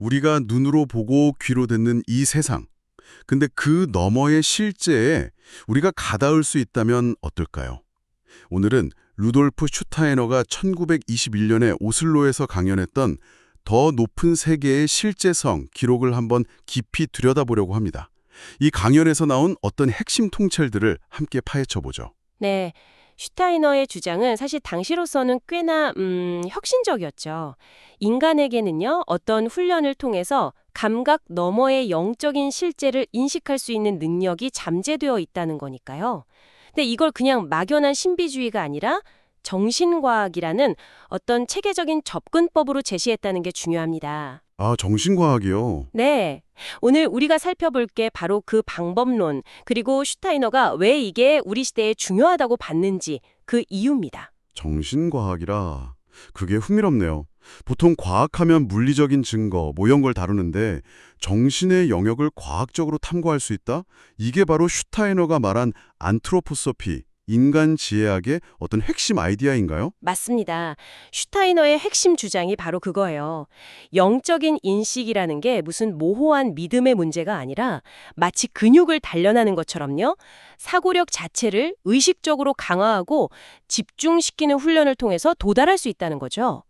우리가 눈으로 보고 귀로 듣는 이 세상. 근데 그 너머의 실제에 우리가 가닿을 수 있다면 어떨까요? 오늘은 루돌프 슈타이너가 1921년에 오슬로에서 강연했던 더 높은 세계의 실제성 기록을 한번 깊이 들여다보려고 합니다. 이 강연에서 나온 어떤 핵심 통찰들을 함께 파헤쳐보죠. 네, 슈타이너의 주장은 사실 당시로서는 꽤나 혁신적이었죠. 인간에게는요, 어떤 훈련을 통해서 감각 너머의 영적인 실제를 인식할 수 있는 능력이 잠재되어 있다는 거니까요. 근데 이걸 그냥 막연한 신비주의가 아니라 정신과학이라는 어떤 체계적인 접근법으로 제시했다는 게 중요합니다. 아, 정신과학이요. 네. 오늘 우리가 살펴볼 게 바로 그 방법론, 그리고 슈타이너가 왜 이게 우리 시대에 중요하다고 봤는지 그 이유입니다. 정신과학이라. 그게 흥미롭네요. 보통 과학하면 물리적인 증거, 뭐 이런 걸 다루는데 정신의 영역을 과학적으로 탐구할 수 있다? 이게 바로 슈타이너가 말한 안트로포소피, 인간 지혜학의 어떤 핵심 아이디어인가요? 맞습니다. 슈타이너의 핵심 주장이 바로 그거예요. 영적인 인식이라는 게 무슨 모호한 믿음의 문제가 아니라 마치 근육을 단련하는 것처럼요. 사고력 자체를 의식적으로 강화하고 집중시키는 훈련을 통해서 도달할 수 있다는 거죠.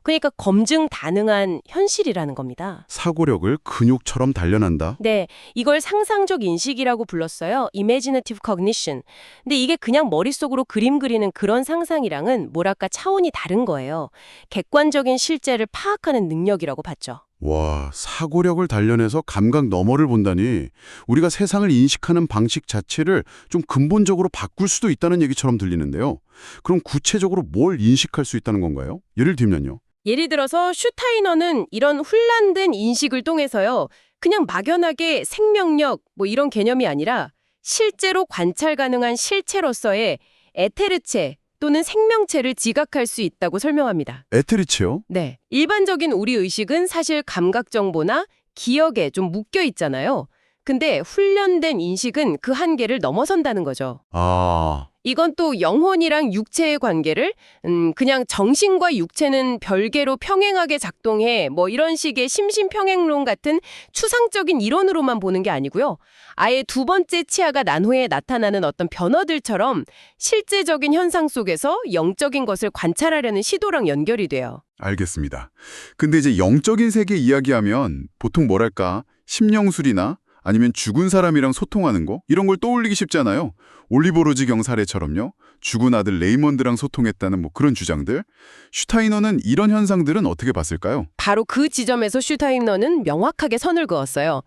그러니까 검증 가능한 현실이라는 겁니다. 사고력을 근육처럼 단련한다? 네, 이걸 상상적 인식이라고 불렀어요. Imaginative cognition. 근데 이게 그냥 머릿속으로 그림 그리는 그런 상상이랑은 뭐랄까 차원이 다른 거예요. 객관적인 실제를 파악하는 능력이라고 봤죠. 와, 사고력을 단련해서 감각 너머를 본다니 우리가 세상을 인식하는 방식 자체를 좀 근본적으로 바꿀 수도 있다는 얘기처럼 들리는데요. 그럼 구체적으로 뭘 인식할 수 있다는 건가요? 예를 들면요. 예를 들어서 슈타이너는 이런 혼란된 인식을 통해서요. 그냥 막연하게 생명력 뭐 이런 개념이 아니라 실제로 관찰 가능한 실체로서의 에테르체 또는 생명체를 지각할 수 있다고 설명합니다. 에테리치요? 네. 일반적인 우리 의식은 사실 감각 정보나 기억에 좀 묶여 있잖아요. 근데 훈련된 인식은 그 한계를 넘어선다는 거죠. 아, 이건 또 영혼이랑 육체의 관계를 그냥 정신과 육체는 별개로 평행하게 작동해 뭐 이런 식의 심신평행론 같은 추상적인 이론으로만 보는 게 아니고요. 아예 두 번째 치아가 난 후에 나타나는 어떤 변화들처럼 실제적인 현상 속에서 영적인 것을 관찰하려는 시도랑 연결이 돼요. 알겠습니다. 근데 이제 영적인 세계 이야기하면 보통 뭐랄까 심령술이나 아니면 죽은 사람이랑 소통하는 거 이런 걸 떠올리기 쉽잖아요. 올리버 로지 경 사례처럼요. 죽은 아들 레이먼드랑 소통했다는 뭐 그런 주장들. 슈타이너는 이런 현상들은 어떻게 봤을까요? 바로 그 지점에서 슈타이너는 명확하게 선을 그었어요.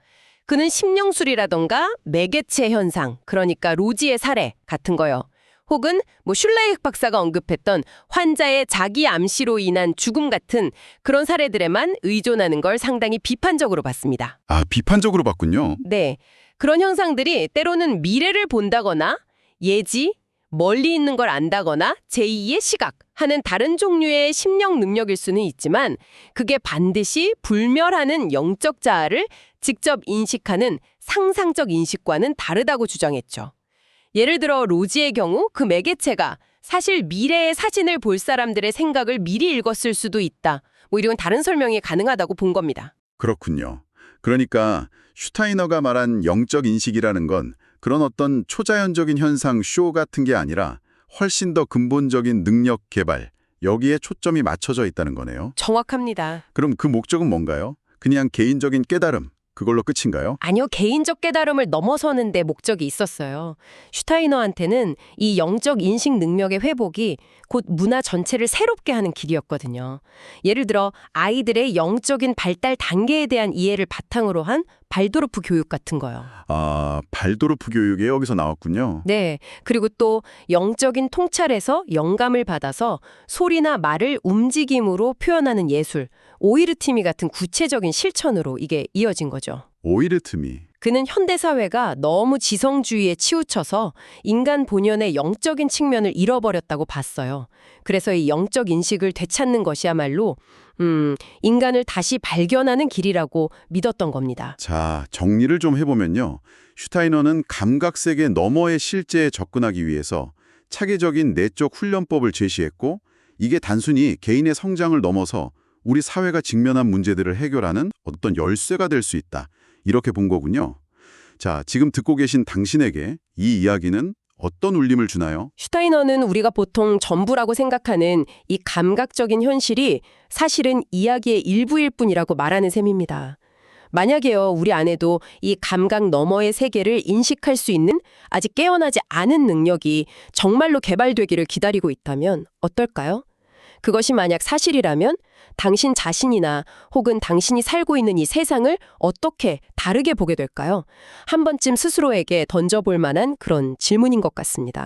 그는 심령술이라던가 매개체 현상, 그러니까 로지의 사례 같은 거요. 혹은 뭐 슐라이크 박사가 언급했던 환자의 자기 암시로 인한 죽음 같은 그런 사례들에만 의존하는 걸 상당히 비판적으로 봤습니다. 아, 비판적으로 봤군요. 네, 그런 형상들이 때로는 미래를 본다거나 예지, 멀리 있는 걸 안다거나 제2의 시각 하는 다른 종류의 심령 능력일 수는 있지만 그게 반드시 불멸하는 영적 자아를 직접 인식하는 상상적 인식과는 다르다고 주장했죠. 예를 들어 로지의 경우 그 매개체가 사실 미래의 사진을 볼 사람들의 생각을 미리 읽었을 수도 있다. 뭐 이런 다른 설명이 가능하다고 본 겁니다. 그렇군요. 그러니까 슈타이너가 말한 영적 인식이라는 건 그런 어떤 초자연적인 현상 쇼 같은 게 아니라 훨씬 더 근본적인 능력 개발, 여기에 초점이 맞춰져 있다는 거네요. 정확합니다. 그럼 그 목적은 뭔가요? 그냥 개인적인 깨달음, 그걸로 끝인가요? 아니요, 개인적 깨달음을 넘어서는 데 목적이 있었어요. 슈타이너한테는 이 영적 인식 능력의 회복이 곧 문화 전체를 새롭게 하는 길이었거든요. 예를 들어 아이들의 영적인 발달 단계에 대한 이해를 바탕으로 한 발도르프 교육 같은 거요. 아, 발도르프 교육이 여기서 나왔군요. 네, 그리고 또 영적인 통찰에서 영감을 받아서 소리나 말을 움직임으로 표현하는 예술, 오이르티미 같은 구체적인 실천으로 이게 이어진 거죠. 오이르트미. 그는 현대사회가 너무 지성주의에 치우쳐서 인간 본연의 영적인 측면을 잃어버렸다고 봤어요. 그래서 이 영적 인식을 되찾는 것이야말로 인간을 다시 발견하는 길이라고 믿었던 겁니다. 자, 정리를 좀 해보면요. 슈타이너는 감각세계 너머의 실제에 접근하기 위해서 차계적인 내적 훈련법을 제시했고 이게 단순히 개인의 성장을 넘어서 우리 사회가 직면한 문제들을 해결하는 어떤 열쇠가 될 수 있다. 이렇게 본 거군요. 자, 지금 듣고 계신 당신에게 이 이야기는 어떤 울림을 주나요? 슈타이너는 우리가 보통 전부라고 생각하는 이 감각적인 현실이 사실은 이야기의 일부일 뿐이라고 말하는 셈입니다. 만약에요, 우리 안에도 이 감각 너머의 세계를 인식할 수 있는 아직 깨어나지 않은 능력이 정말로 개발되기를 기다리고 있다면 어떨까요? 그것이 만약 사실이라면 당신 자신이나 혹은 당신이 살고 있는 이 세상을 어떻게 다르게 보게 될까요? 한 번쯤 스스로에게 던져볼 만한 그런 질문인 것 같습니다.